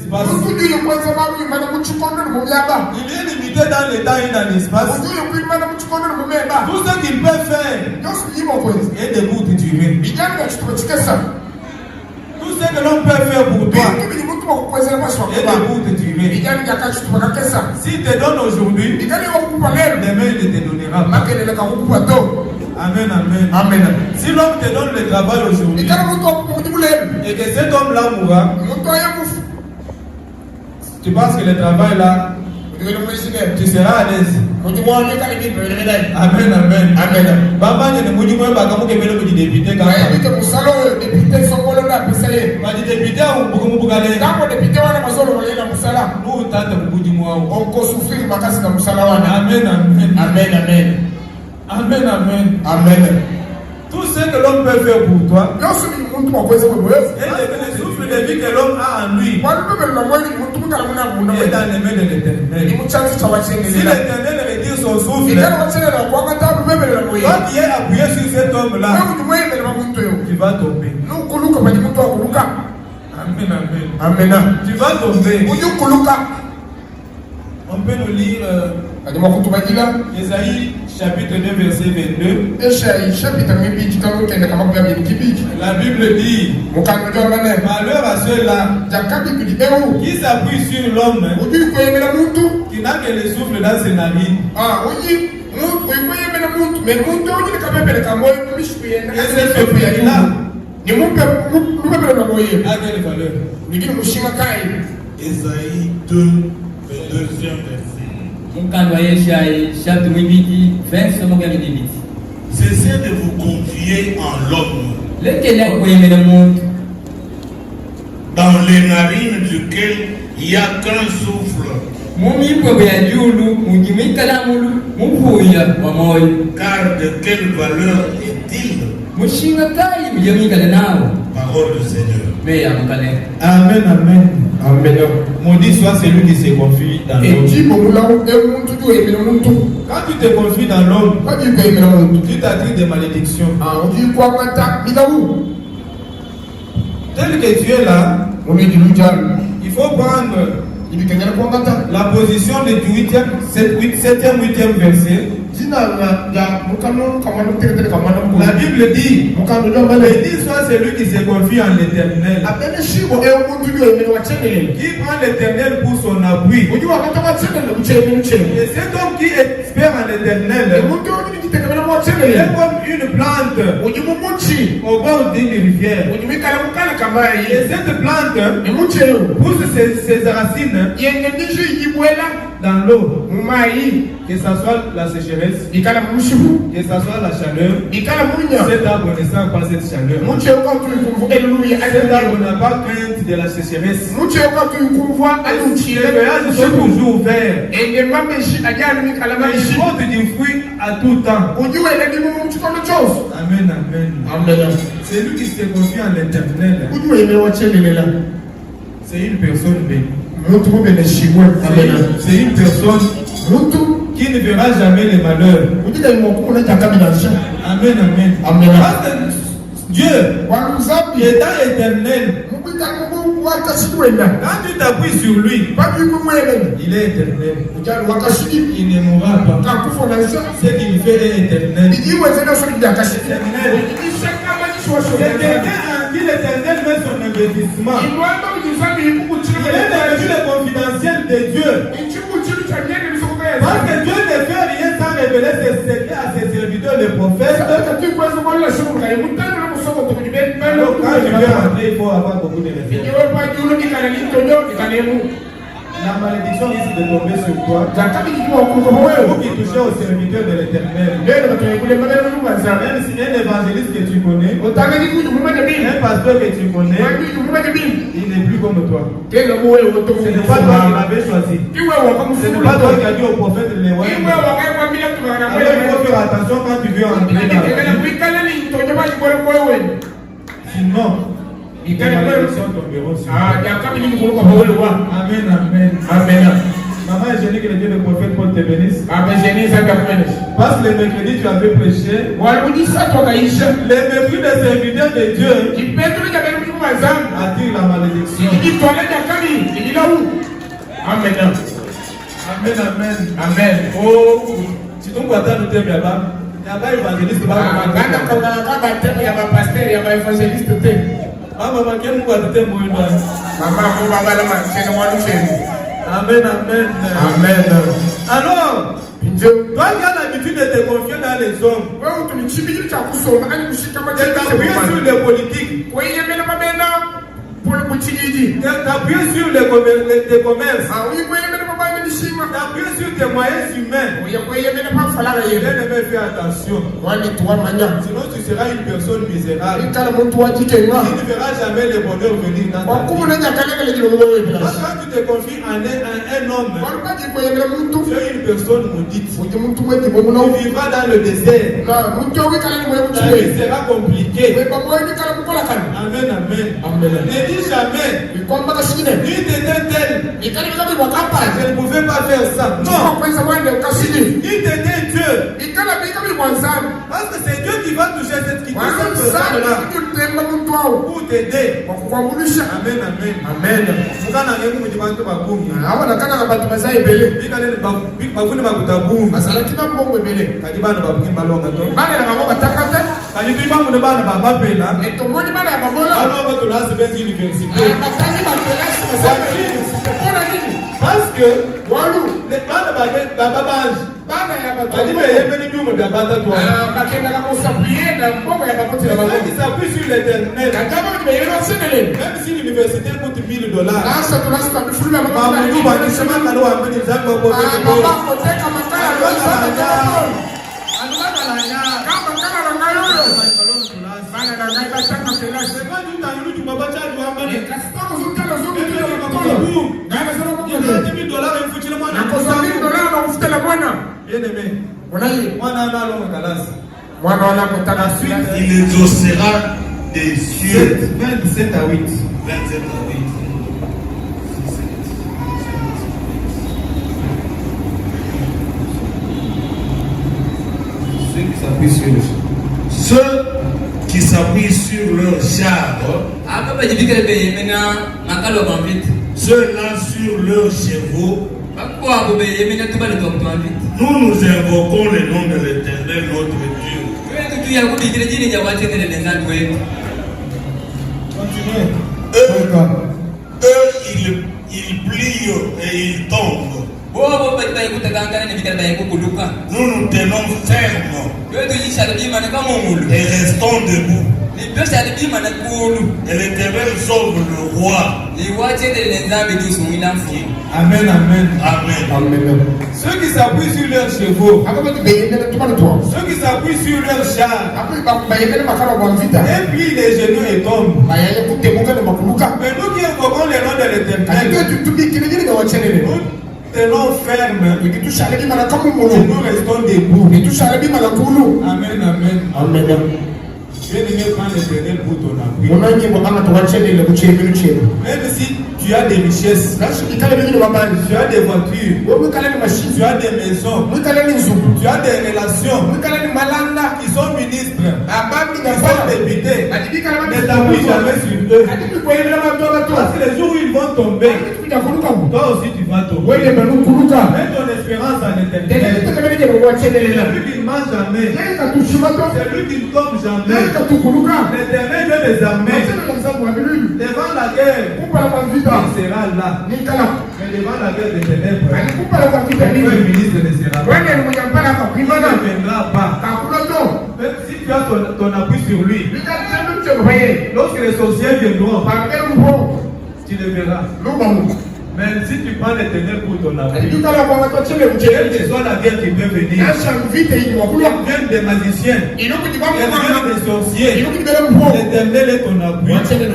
l'espace. Il est limité dans le temps et dans l'espace. Tout ce qu'il peut faire est de vous tuer. Tout ce que l'on peut faire pour toi est de vous tuer. S'il te donne aujourd'hui, demain il te donnera. Amen, amen. Amen. Si l'homme te donne le travail aujourd'hui et que cet homme-là mourra, tu penses que le travail là, tu seras à l'aise. Amen, amen. Amen. Baba ne nous dit pas comment que nous dit député quand même. Député ou beaucoup beaucoup galé. Nous tente beaucoup du mois. On peut souffrir makasi na musala wana. Amen, amen. Amen, amen. Amen, amen. Amen. Tout ce que l'homme peut faire pour toi, et le souffle de vie que l'homme a en lui, est dans les mains de l'Éternel. Si l'Éternel retire son souffle, quand il est appuyé sur cet homme-là, tu vas tomber. Amen, amen. Amen. Tu vas tomber. On peut nous lire Ésaïe chapitre 2 verset 22. La Bible dit: malheur à ceux-là qui s'appuient sur l'homme, qui n'a que le souffle dans ses narines. Et cette là a quelle valeur? Ésaïe 2 22e verset. Cessez de vous confier en l'homme, dans les narines duquel il n'y a qu'un souffle. Car de quelle valeur est-il? Parole du Seigneur. Amen, amen. Amen. Maudit soit celui qui se confie dans l'homme. Quand tu te confies dans l'homme, tu t'attires des malédictions. Tel que tu es là, il faut prendre la position du 7e, 8e verset. La Bible dit: béni soit celui qui se confie en l'Éternel, qui prend l'Éternel pour son appui. Et cet homme qui espère en l'Éternel est comme une plante au bord d'une rivière. Et cette plante pousse ses racines dans l'eau, que ce soit la sécheresse, que ce soit la chaleur. Cet arbre ne sent pas cette chaleur. Cet arbre n'a pas crainte de la sécheresse. Les feuillages sont toujours verts. Et il porte du fruit à tout temps. Amen, amen. C'est lui qui se confie en l'Éternel. C'est une personne bénie. C'est une personne qui ne verra jamais les malheurs. Amen, amen. Parce que Dieu étant éternel, quand tu t'appuies sur lui, il est éternel. Il ne mourra pas. Ce qu'il fait est éternel. C'est quelqu'un en qui l'Éternel met son investissement. Il est devenu le confidentiel de Dieu. Parce que Dieu ne fait rien sans révéler ses secrets à ses serviteurs, les prophètes. Alors, quand je vais rentrer, il faut avoir beaucoup de réflexion. La malédiction risque de tomber sur toi. Vous qui touchez au serviteur de l'Éternel. Même si un évangéliste que tu connais, un pasteur que tu connais, il n'est plus comme toi. Ce n'est pas toi qui l'avais choisi. Ce n'est pas toi qui as dit au prophète de l'éloigner. Alors il faut faire attention quand tu veux entrer dans la vie. Sinon, les malédictions tomberont sur toi. Amen, amen. Amen. Maman Eugénie, que le Dieu de prophète Paul te bénisse. Parce que le mercredi, tu avais prêché le mépris des serviteurs de Dieu attire la malédiction. Amen. Amen, amen. Amen. Oh, si tu vois dans le thème là-bas, il y a pas évangéliste là. Il y a pas pasteur, il y a pas évangéliste. Maman, quel mot de thème moi là? Maman, c'est moi le chef. Amen, amen. Amen. Alors, toi qui as l'habitude de te confier dans les hommes, tu t'appuies sur les politiques. T'appuies sur les commerces. T'appuies sur tes moyens humains. Fais attention. Sinon tu seras une personne misérable. Tu ne verras jamais le bonheur venir dans ta vie. Quand tu te confies en un homme, tu es une personne maudite. Tu vivras dans le désert. Ta vie sera compliquée. Amen, amen. Ne dis jamais, il était tel, je ne pouvais pas faire ça. Non, il était Dieu. Parce que c'est Dieu qui va toucher cette personne-là pour t'aider. Amen, amen. Parce que les plans de baguette, la babage, qui s'appuie sur l'éternel. Même si l'université coûte $1000, il exaucera des cieux. 27 à 8. Ceux qui s'appuient sur leur char, ceux-là sur leurs chevaux. Nous nous invoquons le nom de l'Éternel, notre Dieu. Eux, ils plient et ils tombent. Nous nous tenons fermes et restons debout. Et l'Éternel sauve le roi. Amen, amen. Amen. Ceux qui s'appuient sur leurs chevaux, ceux qui s'appuient sur leurs chars, et puis les genoux et tombent. Mais nous qui invoquons le nom de l'Éternel, nous tenons fermes et nous restons debout. Amen, amen. Bien-aimé, prends l'Éternel pour ton appui. Même si tu as des richesses, tu as des voitures, tu as des maisons, tu as des relations qui sont ministres, qui sont députés, ne t'appuie jamais sur eux. Parce que les jours où ils vont tomber, toi aussi tu vas tomber. Mets ton espérance en l'Éternel. C'est lui qui ne mange jamais, c'est lui qui ne tombe jamais. L'Éternel de les armées, devant la guerre, il sera là. Mais devant la guerre des ténèbres, le ministre ne sera pas. Il ne viendra pas. Même si tu as ton appui sur lui, lorsque les sorciers viendront, tu le verras. Mais si tu prends l'Éternel pour ton appui, quelle que soit la guerre qui peut venir, viennent des magiciens, viennent des sorciers, l'Éternel est ton appui, tu ne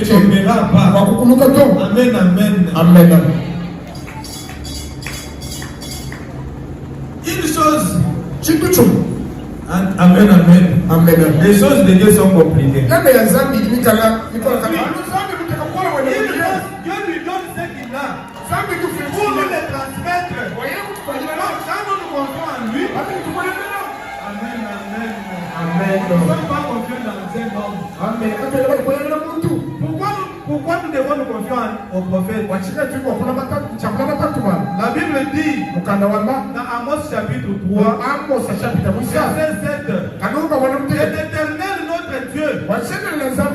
tomberas pas. Amen. Une chose, amen. Les choses de Dieu sont compliquées. Dieu lui donne ce qu'il a pour nous les transmettre. Quand nous nous confions en lui, Amen. Nous ne sommes pas confiants dans un homme. Amen. Pourquoi nous devons nous confier au prophète? La Bible dit dans Amos chapitre 3, verset 7, que l'Éternel notre Dieu ne fait rien sans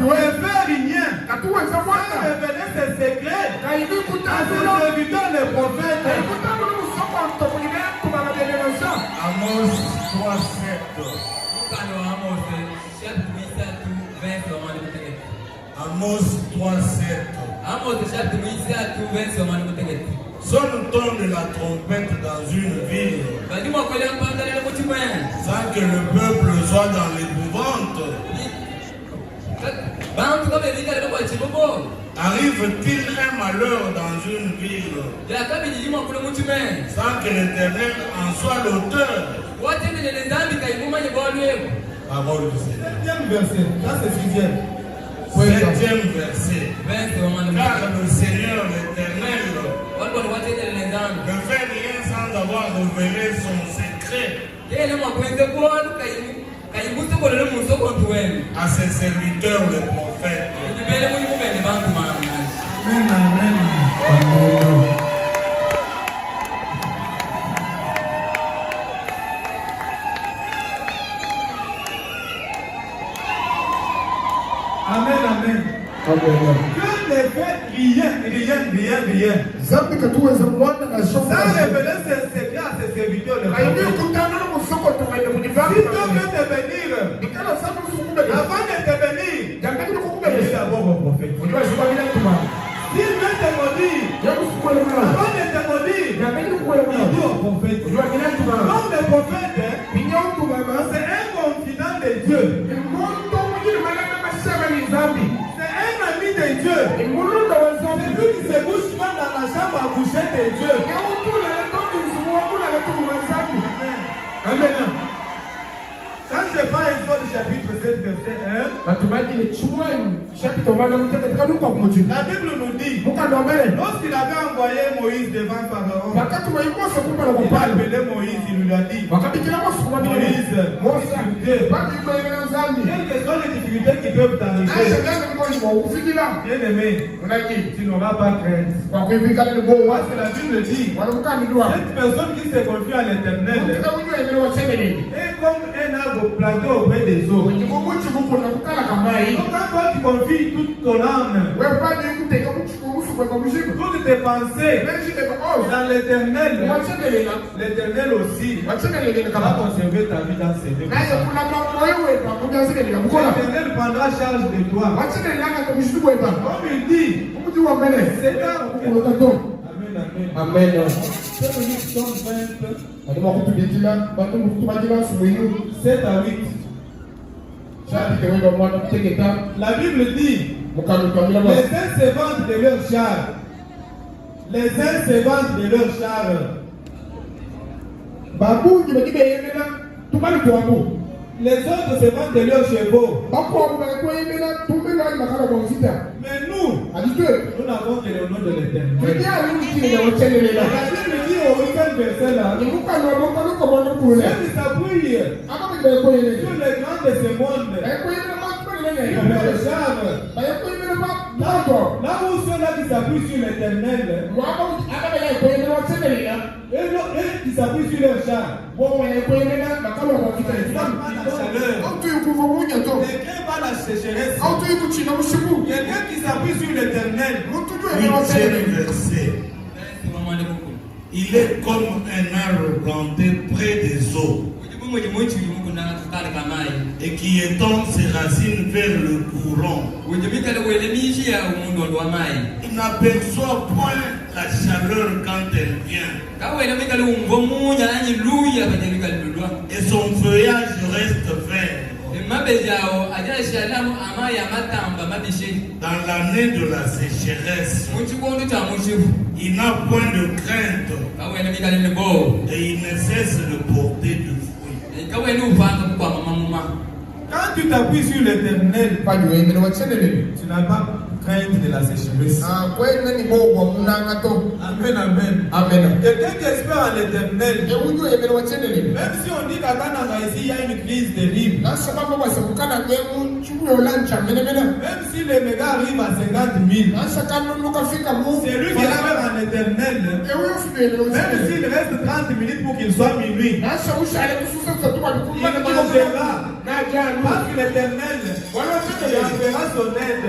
révéler ses secrets à ses serviteurs les prophètes. Amos 3, 7. Amos 3, 7. Sonne-t-on de la trompette dans une ville sans que le peuple soit dans l'épouvante? Arrive-t-il un malheur dans une ville sans que l'Éternel en soit l'auteur? Parole du Seigneur. 7e verset, ça c'est 6e. 7e verset. Car le Seigneur l'Éternel ne fait rien sans avoir révélé son secret à ses serviteurs les prophètes. Amen, amen. Amen, amen. Dieu ne fait rien. Sans révéler ses secrets à ses serviteurs. Si Dieu veut t'intervenir, avant d'intervenir, il est d'abord au prophète. S'il veut te maudire, avant d'intervenir, il dit au prophète. Comme le prophète, c'est un confident de Dieu. C'est un ami de Dieu. C'est lui qui se bouge pas dans la chambre à coucher de Dieu. Amen. Quand je prends Exode chapitre 7, verset 1, la Bible nous dit, lorsqu'il avait envoyé Moïse devant Pharaon, il a appelé Moïse, il lui a dit, Moïse, quelles que soient les difficultés qui peuvent t'arriver, bien-aimé, tu n'auras pas crainte. Parce que la Bible dit, cette personne qui se confie à l'Éternel est comme un arbre planté auprès des eaux. Donc quand toi tu confies toute ton âme, toutes tes pensées dans l'Éternel, l'Éternel aussi va conserver ta vie dans ses mains. L'Éternel prendra charge de toi. Comme il dit, c'est là. Amen. Amen. 7 à 8. La Bible dit, les uns se vantent de leur char. Les uns se vantent de leur char. Les autres se vantent de leurs chevaux. Mais nous n'avons que le nom de l'Éternel. La Bible dit au 8e verset là, ceux qui s'appuient sur les grands de ce monde, là où ceux-là qui s'appuient sur l'Éternel, et qui s'appuient sur leur char, quelqu'un va la sécheresse. Quelqu'un qui s'appuie sur l'Éternel, 8e verset. Il est comme un arbre planté près des eaux et qui étend ses racines vers le courant. Il n'aperçoit point la chaleur quand elle vient et son feuillage reste vert. Dans l'année de la sécheresse, il n'a point de crainte et il ne cesse de porter du fruit. Quand tu t'appuies sur l'Éternel, tu n'as pas crainte de la sécheresse. Amen, amen. Amen. Quelqu'un qui espère en l'éternel, même si on dit qu'à Canada ici il y a une crise terrible, même si les mégas arrivent à 50 000, c'est lui qui espère en l'éternel, même s'il reste 30 minutes pour qu'il soit minuit, il mangera. Parce que l'éternel enverra son aide.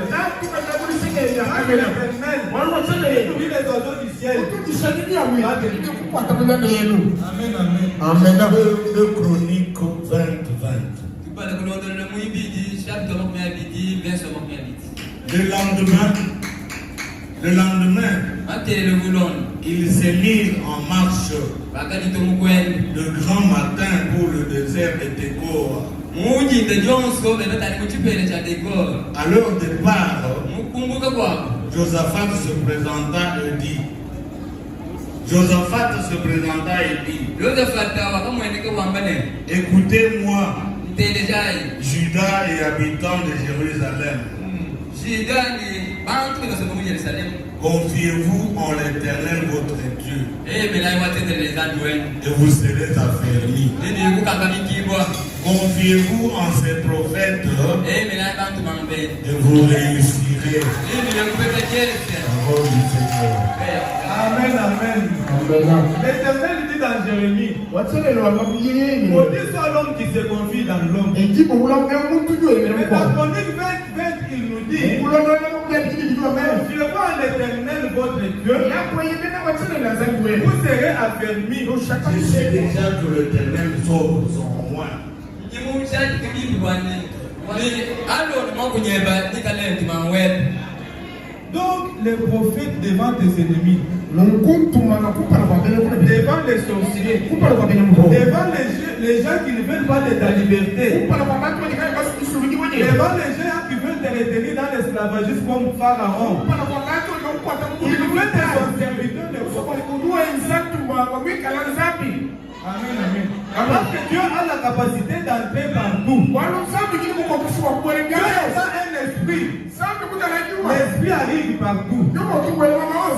Lui les oiseaux du ciel. Amen, amen. Amen. De Chroniques 20. Le lendemain, il s'est mis en marche de grand matin pour le désert de Tekoa. À leur départ, Josaphat se présenta et dit, écoutez-moi, Judas et habitants de Jérusalem. Confiez-vous en l'Éternel votre Dieu, et vous serez affermis. Confiez-vous en ses prophètes, et vous réussirez. Amen, amen. L'Éternel dit dans Jérémie, maudit soit l'homme qui se confie dans l'homme. Mais dans Chronique 20, il nous dit, confiez-vous en l'Éternel votre Dieu, vous serez affermis. Je sais déjà que l'Éternel sauve son roi. Donc les prophètes devant tes ennemis, devant les sorciers, devant les gens qui ne veulent pas de ta liberté, devant les gens qui veulent te retenir dans l'esclavagisme comme Pharaon, il veut être son serviteur de Amen, amen. Parce que Dieu a la capacité d'entrer partout. Dieu a un esprit. L'esprit arrive partout.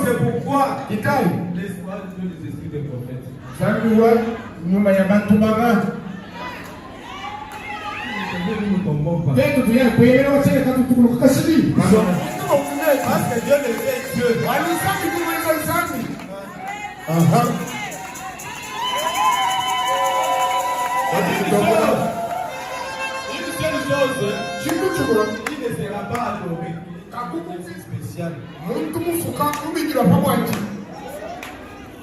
C'est pourquoi l'espoir de Dieu, les esprits des prophètes. Parce que Dieu le fait Dieu. Une seule chose, il ne sera pas adoré. C'est spécial.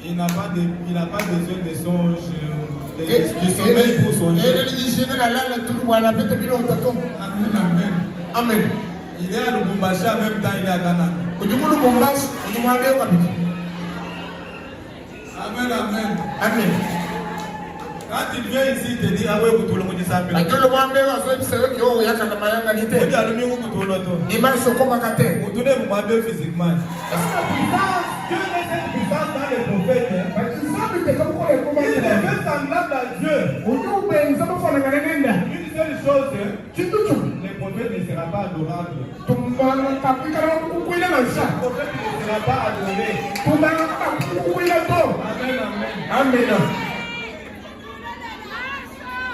Il n'a pas besoin de songe, de sommeil pour songer. Amen. Il est à Lubumbashi en même temps, il est à Ghana. Amen, amen. Amen. Quand il vient ici, il te dit, ah ouais, vous tout le monde dit ça. Vous tournez vous m'avez physiquement. Dieu met cette puissance dans les prophètes. Il est fait semblable à Dieu. Une seule chose, les prophètes ne seront pas adorables. Les prophètes ne seront pas adorés. Amen, amen. Amen.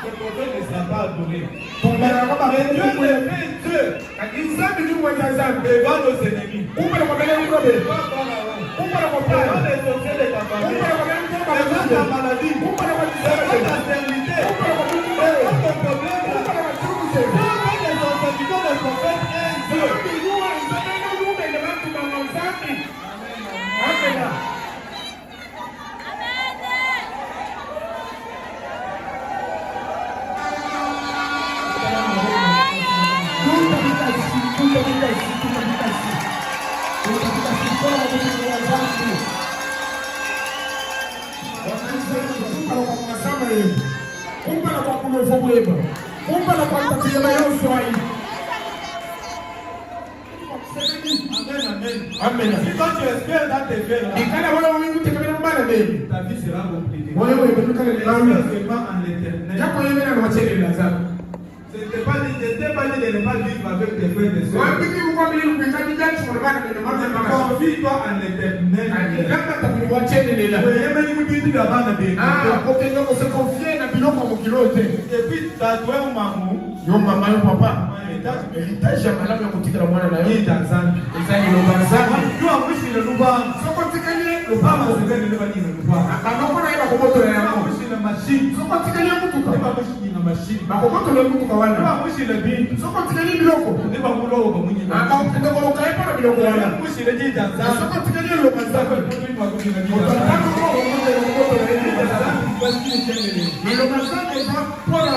Le prophète ne sera pas adoré. Mais Dieu le fait Dieu. Devant nos ennemis. Devant les sorciers de ta famille. Devant ta maladie. Devant ta stérilité. Devant ton problème. Devant les serviteurs des prophètes un Dieu. Amen. Amen. Si quand tu espères dans tes fers, ta vie sera compliquée. Espère seulement en l'éternel. Ce n'était pas dit de de ne pas vivre avec tes frères et sœurs. Confie-toi en l'éternel. Et puis, t'as toi un maman. Yo mama yo papa. Héritage ya malamu ya kutikala mwana na yo. Ni Tanzania. Ezali loba nzambe. Yo amushi le luba. Soko tikali Luba mazebele le bani le luba. Akanoko na yeba komoto na yango. Amushi le machine. Soko tikali mutuka. Eba amushi na machine. Bakomoto le mutuka wana. Eba amushi le bintu. Soko tikali biloko. Eba mulo ko munyi. Akakenda ko kai pa biloko wana. Amushi le ji Tanzania. Soko tikali loba nzambe. Munyi wa kuni na ji. Loba nzambe eza pona